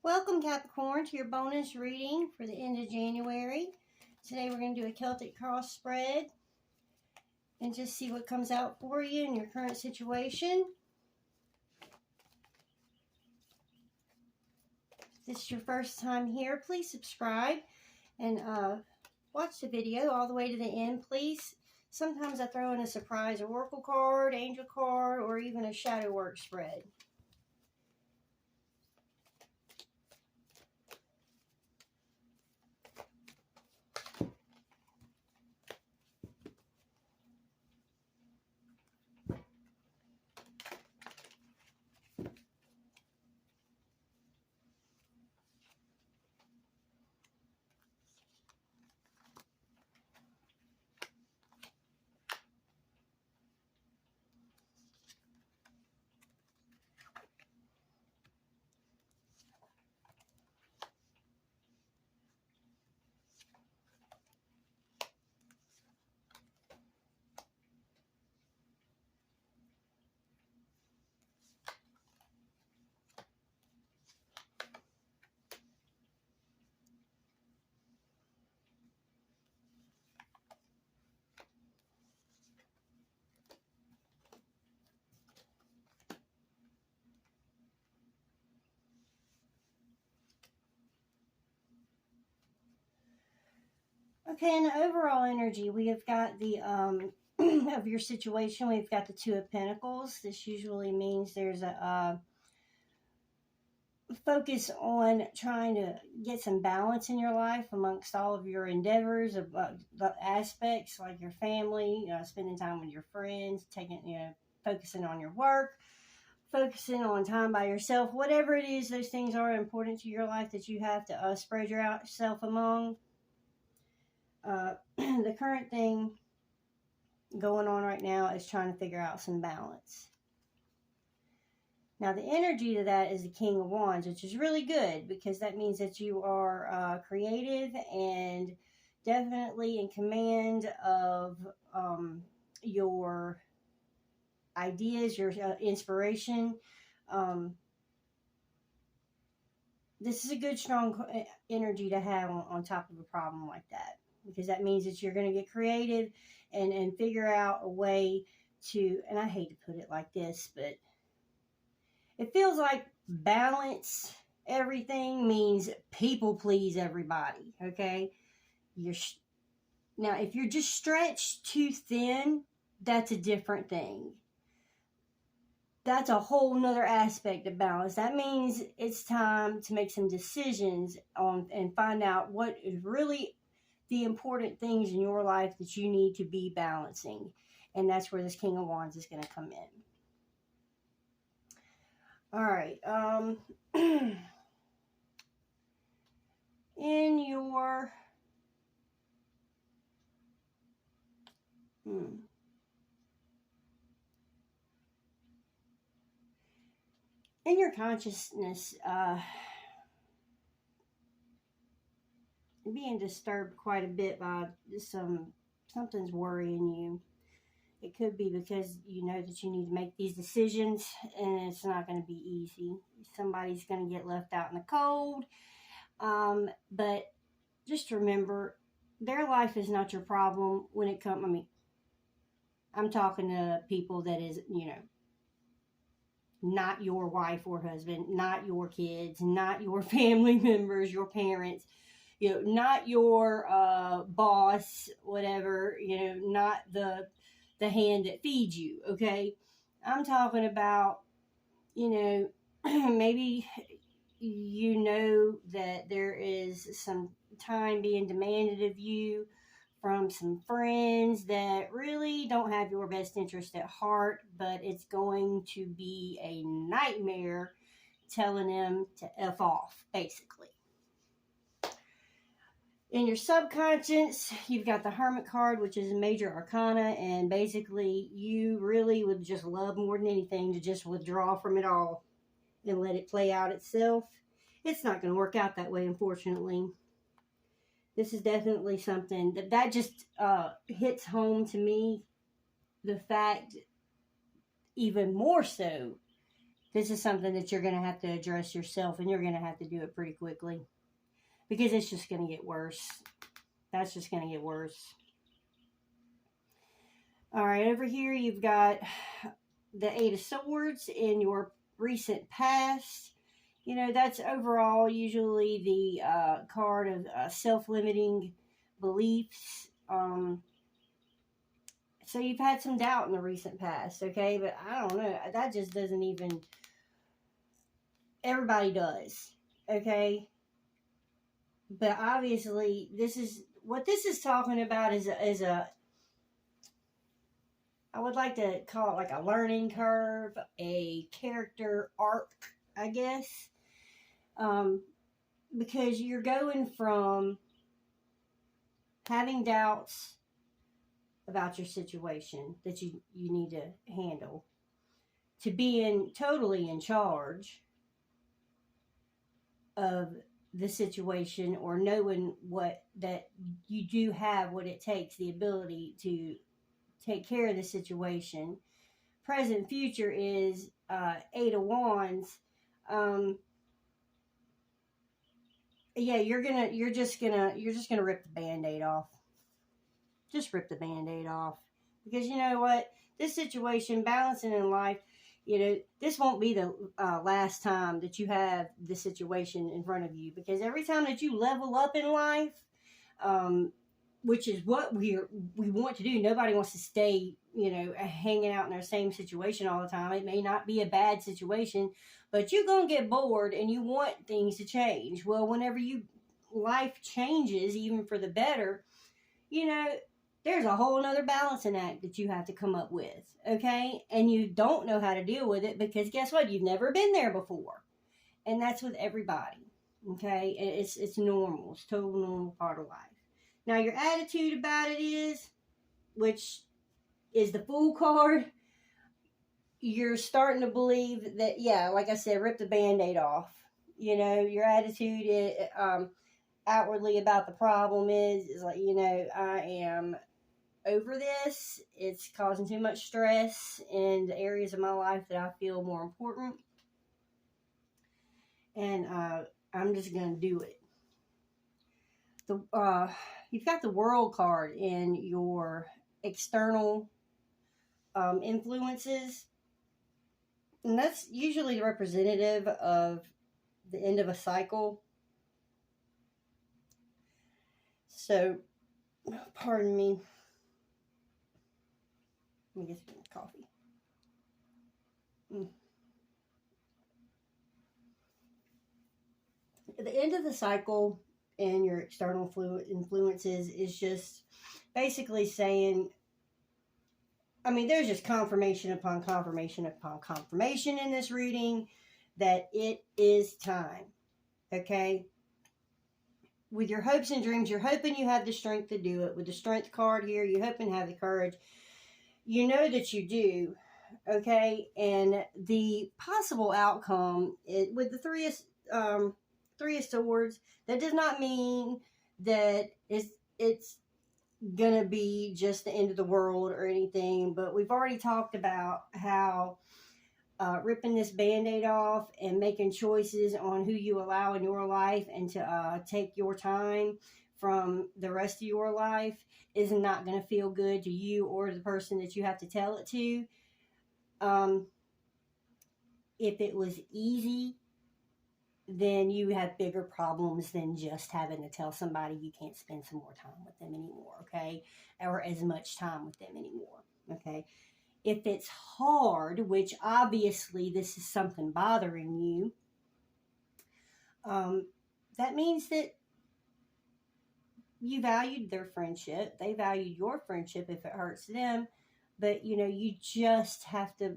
Welcome, Capricorn, to your bonus reading for the end of January. Today we're going to do a Celtic cross spread and just see what comes out for you in your current situation. If this is your first time here, please subscribe and watch the video all the way to the end, please. Sometimes I throw in a surprise oracle card, angel card, or even a shadow work spread. Okay, in the overall energy, we have got the, of your situation, we've got the Two of Pentacles. This usually means there's a focus on trying to get some balance in your life amongst all of your endeavors, the aspects like your family, spending time with your friends, focusing on your work, focusing on time by yourself, whatever it is, those things are important to your life that you have to spread yourself among. The current thing going on right now is trying to figure out some balance. Now, the energy to that is the King of Wands, which is really good because that means that you are creative and definitely in command of your ideas, your inspiration. This is a good, strong energy to have on top of a problem like that, because that means that you're going to get creative and figure out a way to, and I hate to put it like this, but it feels like balance everything means people please everybody, okay? Now, if you're just stretched too thin, that's a different thing. That's a whole nother aspect of balance. That means it's time to make some decisions on and find out what is really the important things in your life that you need to be balancing. And that's where this King of Wands is going to come in. All right. In your... in your consciousness, being disturbed quite a bit by something's worrying you. It could be because you know that you need to make these decisions and it's not going to be easy. Somebody's going to get left out in the cold. But just remember, their life is not your problem when it comes. I mean, I'm talking to people that is, not your wife or husband, not your kids, not your family members, your parents, not your boss, whatever, not the hand that feeds you, okay? I'm talking about, maybe you know that there is some time being demanded of you from some friends that really don't have your best interest at heart, but it's going to be a nightmare telling them to F off, basically. In your subconscious, you've got the Hermit card, which is a major arcana, and basically you really would just love more than anything to just withdraw from it all and let it play out itself. It's not going to work out that way, unfortunately. This is definitely something that just hits home to me. The fact, even more so, this is something that you're going to have to address yourself, and you're going to have to do it pretty quickly, because it's just going to get worse. That's just going to get worse. All right, over here you've got the Eight of Swords in your recent past. You know, that's overall usually the card of self-limiting beliefs. So you've had some doubt in the recent past, okay? But I don't know. That just doesn't even... Everybody does, okay? But obviously, this is... What this is talking about is a I would like to call it like a learning curve, a character arc, I guess. Because you're going from having doubts about your situation that you need to handle to being totally in charge of the situation, or knowing that you do have what it takes, the ability to take care of the situation. Present future is Eight of Wands. Yeah, you're just gonna rip the Band-Aid off. Just rip the Band-Aid off. Because you know what? This situation, balancing in life, you know, this won't be the last time that you have this situation in front of you. Because every time that you level up in life, which is what we want to do. Nobody wants to stay, you know, hanging out in their same situation all the time. It may not be a bad situation, but you're going to get bored and you want things to change. Well, whenever life changes, even for the better, you know, there's a whole nother balancing act that you have to come up with, okay? And you don't know how to deal with it because guess what? You've never been there before. And that's with everybody, okay? It's normal. It's a total normal part of life. Now, your attitude about it is, which is the Fool card, you're starting to believe that, yeah, like I said, rip the Band-Aid off. You know, your attitude outwardly about the problem is like, you know, I am over this. It's causing too much stress in the areas of my life that I feel more important. And I'm just going to do it. You've got the World card in your external influences. And that's usually representative of the end of a cycle. So, pardon me. Let me get some coffee. At the end of the cycle and your external influences is just basically saying, I mean, there's just confirmation upon confirmation upon confirmation in this reading that it is time, okay? With your hopes and dreams, you're hoping you have the strength to do it. With the Strength card here, you hope and have the courage. You know that you do, okay? And the possible outcome with the Three of Swords, that does not mean that it's gonna be just the end of the world or anything, but we've already talked about how ripping this Band-Aid off and making choices on who you allow in your life and to take your time from the rest of your life is not going to feel good to you or the person that you have to tell it to. If it was easy, then you have bigger problems than just having to tell somebody you can't spend some more time with them anymore, okay? Or as much time with them anymore, okay? If it's hard, which obviously this is something bothering you, that means that you valued their friendship. They valued your friendship if it hurts them. But, you know, you just have to,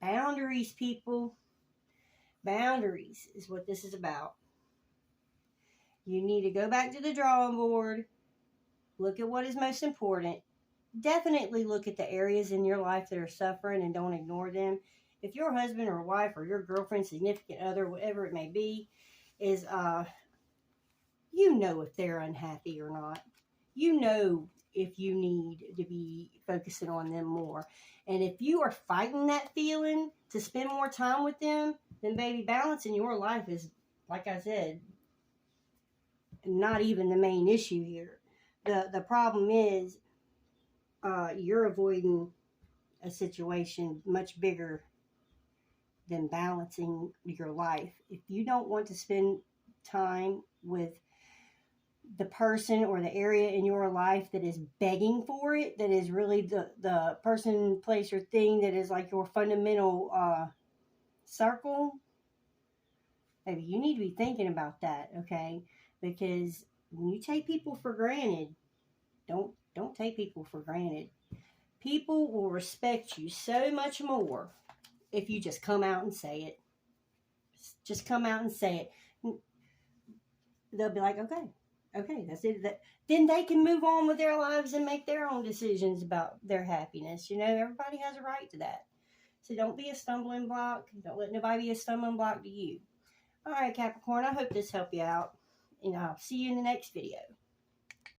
boundaries, people. Boundaries is what this is about. You need to go back to the drawing board. Look at what is most important. Definitely look at the areas in your life that are suffering and don't ignore them. If your husband or wife or your girlfriend, significant other, whatever it may be, is, you know if they're unhappy or not. You know if you need to be focusing on them more. And if you are fighting that feeling to spend more time with them, then baby, balance in your life is, like I said, not even the main issue here. The problem is you're avoiding a situation much bigger than balancing your life. If you don't want to spend time with the person or the area in your life that is begging for it, that is really the person, place, or thing that is like your fundamental circle, maybe you need to be thinking about that, okay? Because when you take people for granted, don't take people for granted. People will respect you so much more if you just come out and say it. Just come out and say it. They'll be like, okay, that's it. Then they can move on with their lives and make their own decisions about their happiness. You know, everybody has a right to that. So don't be a stumbling block. Don't let nobody be a stumbling block to you. All right, Capricorn, I hope this helped you out. And I'll see you in the next video.